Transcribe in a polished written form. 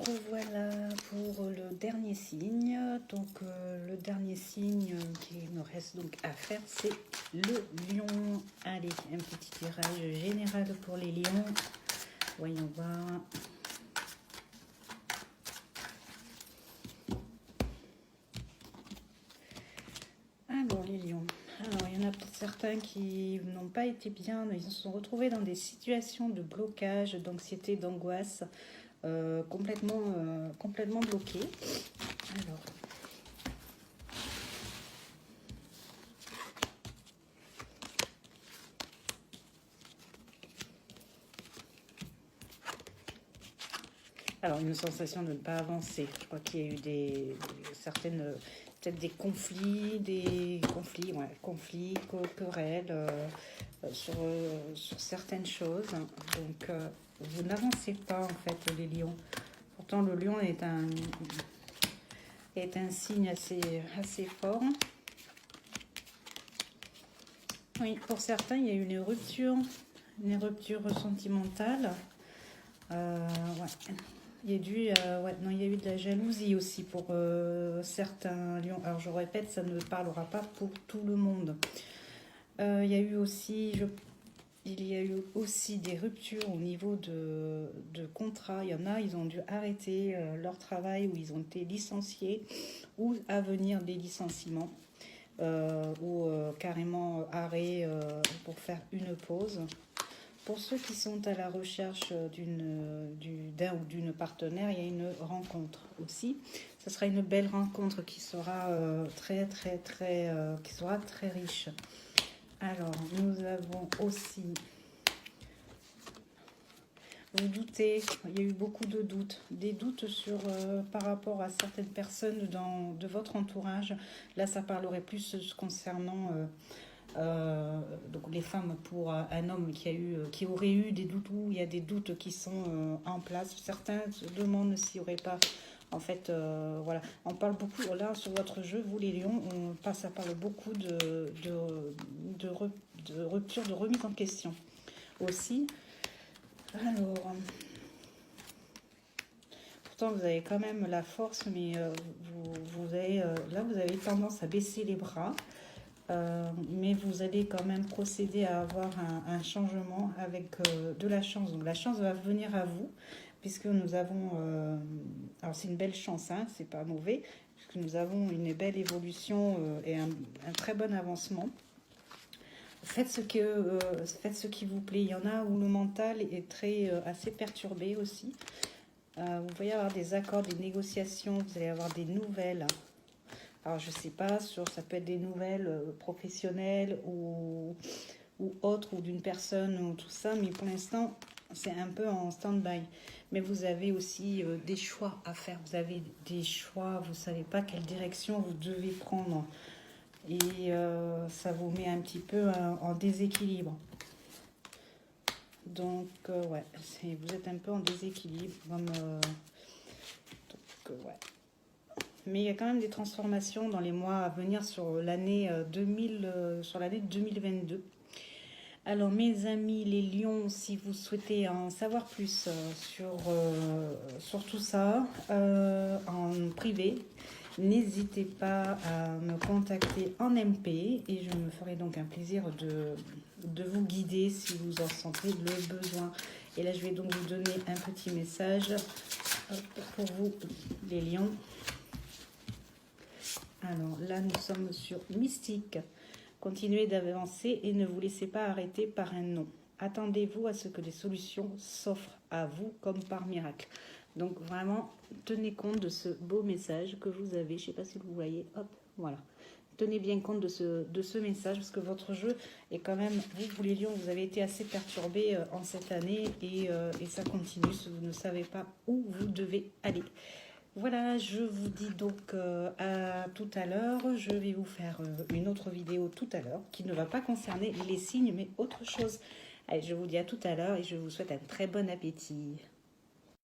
revoilà pour le dernier signe. Donc le dernier signe qui me reste donc à faire, c'est le lion. Allez, un petit tirage général pour les lions. Voyons voir. Alors les lions. Alors il y en a peut-être certains qui n'ont pas été bien, ils se sont retrouvés dans des situations de blocage, d'anxiété, d'angoisse. Complètement bloqué. Alors, une sensation de ne pas avancer. Je crois qu'il y a eu certaines, peut-être des conflits, querelles sur certaines choses. Donc, vous n'avancez pas en fait, les lions. Pourtant, le lion est un signe assez fort. Oui, pour certains, il y a eu une rupture sentimentale. Ouais. Il y a eu de la jalousie aussi pour certains lions. Alors je répète, ça ne parlera pas pour tout le monde. Il y a eu aussi des ruptures au niveau de contrats. Il y en a, ils ont dû arrêter leur travail ou ils ont été licenciés ou à venir des licenciements ou carrément arrêt pour faire une pause. Pour ceux qui sont à la recherche d'un ou d'une partenaire, il y a une rencontre aussi. Ce sera une belle rencontre qui sera qui sera très riche. Alors, nous avons aussi... Vous doutez, il y a eu beaucoup de doutes. Des doutes par rapport à certaines personnes de votre entourage. Là, ça parlerait plus concernant... donc les femmes pour un homme qui aurait eu des doutes, ou il y a des doutes qui sont en place. Certains se demandent s'il n'y aurait pas, en fait, voilà, on parle beaucoup, là, sur votre jeu, vous les lions, ça parle beaucoup de rupture, de remise en question aussi. Alors, pourtant vous avez quand même la force, mais vous avez tendance à baisser les bras. Mais vous allez quand même procéder à avoir un changement avec de la chance. Donc la chance va venir à vous, puisque nous avons... alors c'est une belle chance, hein, c'est pas mauvais, puisque nous avons une belle évolution et un très bon avancement. Faites ce qui vous plaît. Il y en a où le mental est assez perturbé aussi. Vous voyez avoir des accords, des négociations, vous allez avoir des nouvelles. Alors, je ne sais pas, ça peut être des nouvelles professionnelles ou autres, ou d'une personne, ou tout ça, mais pour l'instant, c'est un peu en stand-by. Mais vous avez aussi des choix à faire. Vous avez des choix, vous ne savez pas quelle direction vous devez prendre. Et ça vous met un petit peu en déséquilibre. Donc, ouais, vous êtes un peu en déséquilibre. Ouais. Mais il y a quand même des transformations dans les mois à venir sur l'année 2022. Alors mes amis les lions, si vous souhaitez en savoir plus sur tout ça en privé, n'hésitez pas à me contacter en MP et je me ferai donc un plaisir de vous guider si vous en sentez le besoin. Et là je vais donc vous donner un petit message pour vous les lions. Alors là, nous sommes sur Mystique. Continuez d'avancer et ne vous laissez pas arrêter par un non. Attendez-vous à ce que des solutions s'offrent à vous comme par miracle. Donc vraiment, tenez compte de ce beau message que vous avez. Je ne sais pas si vous voyez. Hop, voilà. Tenez bien compte de ce message parce que votre jeu est quand même... Vous les lions, vous avez été assez perturbés en cette année et ça continue. Vous ne savez pas où vous devez aller. Voilà, je vous dis donc à tout à l'heure. Je vais vous faire une autre vidéo tout à l'heure qui ne va pas concerner les signes mais autre chose. Allez, je vous dis à tout à l'heure et je vous souhaite un très bon appétit.